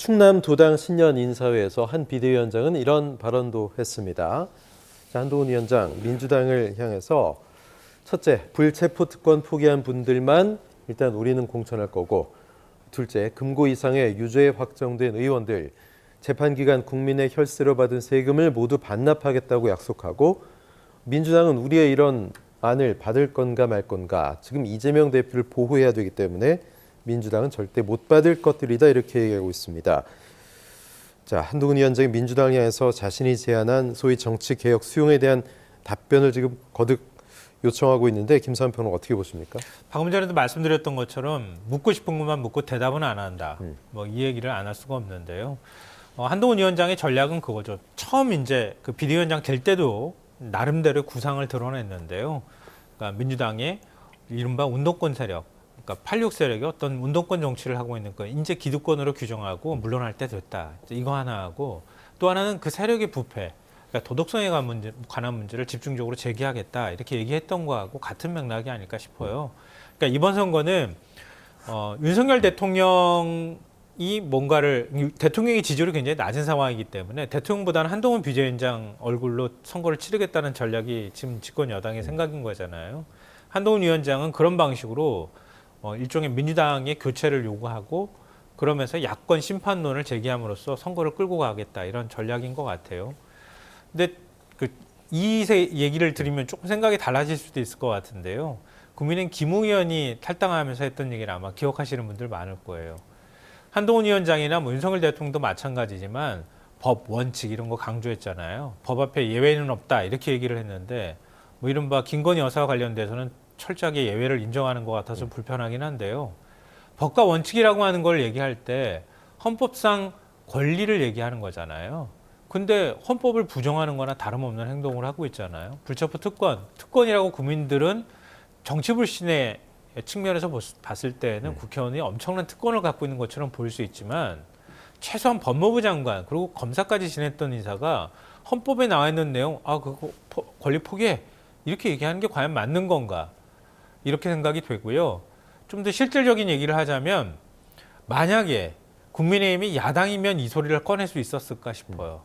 충남 도당 신년 인사회에서 한 비대위원장은 이런 발언도 했습니다. 한동훈 위원장, 민주당을 향해서 첫째, 불체포 특권 포기한 분들만 일단 우리는 공천할 거고, 둘째, 금고 이상의 유죄 확정된 의원들, 재판기간 국민의 혈세로 받은 세금을 모두 반납하겠다고 약속하고, 민주당은 우리의 이런 안을 받을 건가 말 건가, 지금 이재명 대표를 보호해야 되기 때문에 민주당은 절대 못 받을 것들이다, 이렇게 얘기하고 있습니다. 자, 한동훈 위원장이 민주당을 향해서 자신이 제안한 소위 정치개혁 수용에 대한 답변을 지금 거듭 요청하고 있는데, 김사환 평론 어떻게 보십니까? 방금 전에도 말씀드렸던 것처럼 묻고 싶은 것만 묻고 대답은 안 한다. 뭐 이 얘기를 안 할 수가 없는데요. 한동훈 위원장의 전략은 그거죠. 처음 이제 그 비대위원장 될 때도 나름대로 구상을 드러냈는데요. 그러니까 민주당의 이른바 운동권 세력, 그러니까 86 세력이 어떤 운동권 정치를 하고 있는 거, 이제 기득권으로 규정하고 물러날 때 됐다. 이거 하나 하고, 또 하나는 그 세력의 부패, 그러니까 도덕성에 관한 문제를 집중적으로 제기하겠다, 이렇게 얘기했던 거하고 같은 맥락이 아닐까 싶어요. 그러니까 이번 선거는 윤석열 대통령이 대통령의 지지율이 굉장히 낮은 상황이기 때문에 대통령보다는 한동훈 비대위원장 얼굴로 선거를 치르겠다는 전략이 지금 집권 여당의 생각인 거잖아요. 한동훈 위원장은 그런 방식으로 일종의 민주당의 교체를 요구하고, 그러면서 야권 심판론을 제기함으로써 선거를 끌고 가겠다, 이런 전략인 것 같아요. 근데 이 얘기를 들으면 조금 생각이 달라질 수도 있을 것 같은데요. 국민의힘 김웅 의원이 탈당하면서 했던 얘기를 아마 기억하시는 분들 많을 거예요. 한동훈 위원장이나 윤석열 대통령도 마찬가지지만 법, 원칙 이런 거 강조했잖아요. 법 앞에 예외는 없다, 이렇게 얘기를 했는데, 이른바 김건희 여사와 관련돼서는 철저하게 예외를 인정하는 것 같아서 불편하긴 한데요. 법과 원칙이라고 하는 걸 얘기할 때 헌법상 권리를 얘기하는 거잖아요. 근데 헌법을 부정하는 거나 다름없는 행동을 하고 있잖아요. 불체포 특권이라고 국민들은 정치 불신의 측면에서 봤을 때는 국회의원이 엄청난 특권을 갖고 있는 것처럼 보일 수 있지만, 최소한 법무부 장관 그리고 검사까지 지냈던 인사가 헌법에 나와 있는 내용, 그거 권리 포기해, 이렇게 얘기하는 게 과연 맞는 건가, 이렇게 생각이 되고요. 좀 더 실질적인 얘기를 하자면, 만약에 국민의힘이 야당이면 이 소리를 꺼낼 수 있었을까 싶어요.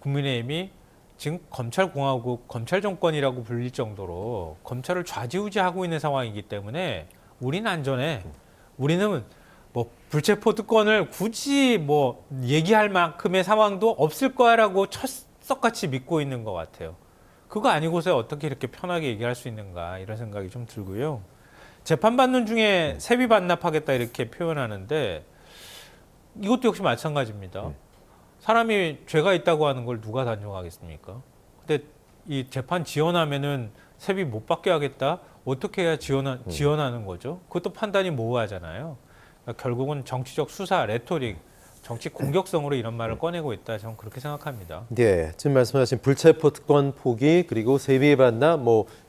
국민의힘이 지금 검찰공화국, 검찰정권이라고 불릴 정도로 검찰을 좌지우지하고 있는 상황이기 때문에 우리는 안전해, 우리는 뭐 불체포 특권을 굳이 뭐 얘기할 만큼의 상황도 없을 거야라고 철석같이 믿고 있는 것 같아요. 그거 아니고서 어떻게 이렇게 편하게 얘기할 수 있는가, 이런 생각이 좀 들고요. 재판받는 중에 세비 반납하겠다, 이렇게 표현하는데 이것도 역시 마찬가지입니다. 사람이 죄가 있다고 하는 걸 누가 단정하겠습니까? 근데 이 재판 지연하면은 세비 못 받게 하겠다? 어떻게 해야 지연하는 거죠? 그것도 판단이 모호하잖아요. 그러니까 결국은 정치적 수사, 레토릭, 정치 공격성으로 이런 말을 꺼내고 있다, 저는 그렇게 생각합니다. 네, 지금 말씀하신 불체포 특권 포기, 그리고 세비 반납,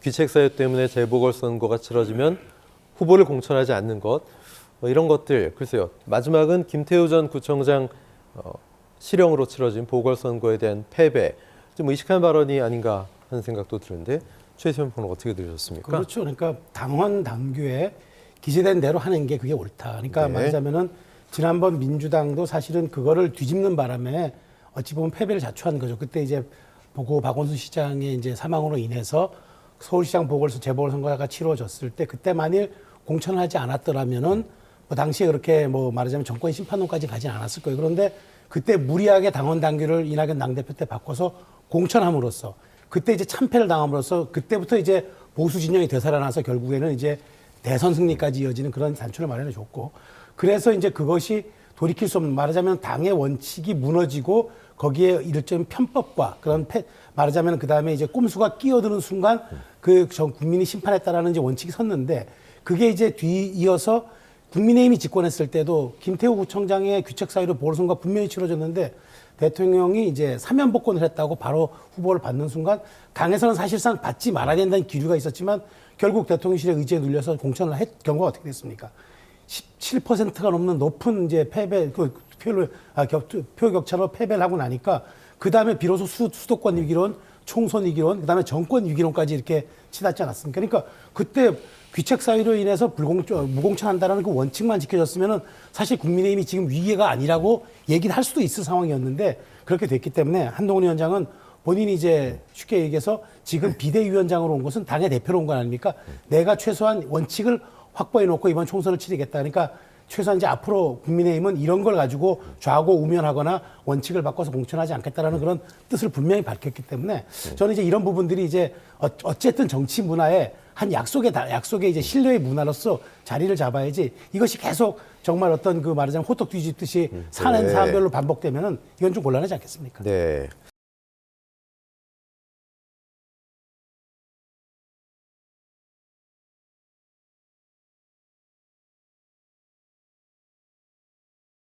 귀책 사유 때문에 재보궐선거가 치러지면 후보를 공천하지 않는 것, 이런 것들, 글쎄요. 마지막은 김태우 전 구청장 실형으로 치러진 보궐선거에 대한 패배, 좀 의식한 발언이 아닌가 하는 생각도 드는데, 최시원 평론 어떻게 들으셨습니까? 그렇죠. 그러니까 당원 당규에 기재된 대로 하는 게 그게 옳다. 그러니까 네. 말하자면은 지난번 민주당도 사실은 그거를 뒤집는 바람에 어찌 보면 패배를 자초한 거죠. 그때 이제 보고 박원순 시장의 이제 사망으로 인해서 서울시장 재보궐선거가 치러졌을 때, 그때 만일 공천을 하지 않았더라면은 당시에 그렇게 말하자면 정권 심판론까지 가진 않았을 거예요. 그런데 그때 무리하게 당원 당규를 이낙연 당대표 때 바꿔서 공천함으로써, 그때 이제 참패를 당함으로써 그때부터 이제 보수 진영이 되살아나서 결국에는 이제 대선 승리까지 이어지는 그런 단초를 마련해 줬고, 그래서 이제 그것이 돌이킬 수 없는, 말하자면 당의 원칙이 무너지고 거기에 일정 편법과 그런 말하자면 그 다음에 이제 꼼수가 끼어드는 순간 전 국민이 심판했다라는 이제 원칙이 섰는데, 그게 이제 뒤이어서 국민의힘이 집권했을 때도 김태우 구청장의 귀책 사유로 보궐선거가 분명히 치러졌는데, 대통령이 이제 사면 복권을 했다고 바로 후보를 받는 순간 당에서는 사실상 받지 말아야 된다는 기류가 있었지만 결국 대통령실의 의지에 눌려서 공천을 경우가 어떻게 됐습니까? 17%가 넘는 높은 이제 표 격차로 패배를 하고 나니까, 그 다음에 비로소 수도권 위기론, 총선 위기론, 그 다음에 정권 위기론까지 이렇게 치닫지 않았습니까? 그러니까 그때 귀책 사유로 인해서 무공천한다라는 그 원칙만 지켜졌으면은 사실 국민의힘이 지금 위기가 아니라고 얘기를 할 수도 있을 상황이었는데 그렇게 됐기 때문에 한동훈 위원장은 본인이 이제 쉽게 얘기해서 지금 비대위원장으로 온 것은 당의 대표로 온 거 아닙니까? 내가 최소한 원칙을 확보해 놓고 이번 총선을 치르겠다. 그러니까 최소한 이제 앞으로 국민의힘은 이런 걸 가지고 좌고 우면하거나 원칙을 바꿔서 공천하지 않겠다라는 그런 뜻을 분명히 밝혔기 때문에 저는 이제 이런 부분들이 이제 어쨌든 정치 문화의 한 약속의 이제 신뢰의 문화로서 자리를 잡아야지 이것이 계속 정말 어떤 그 말하자면 호떡 뒤집듯이 사안별로 반복되면은 이건 좀 곤란하지 않겠습니까? 네.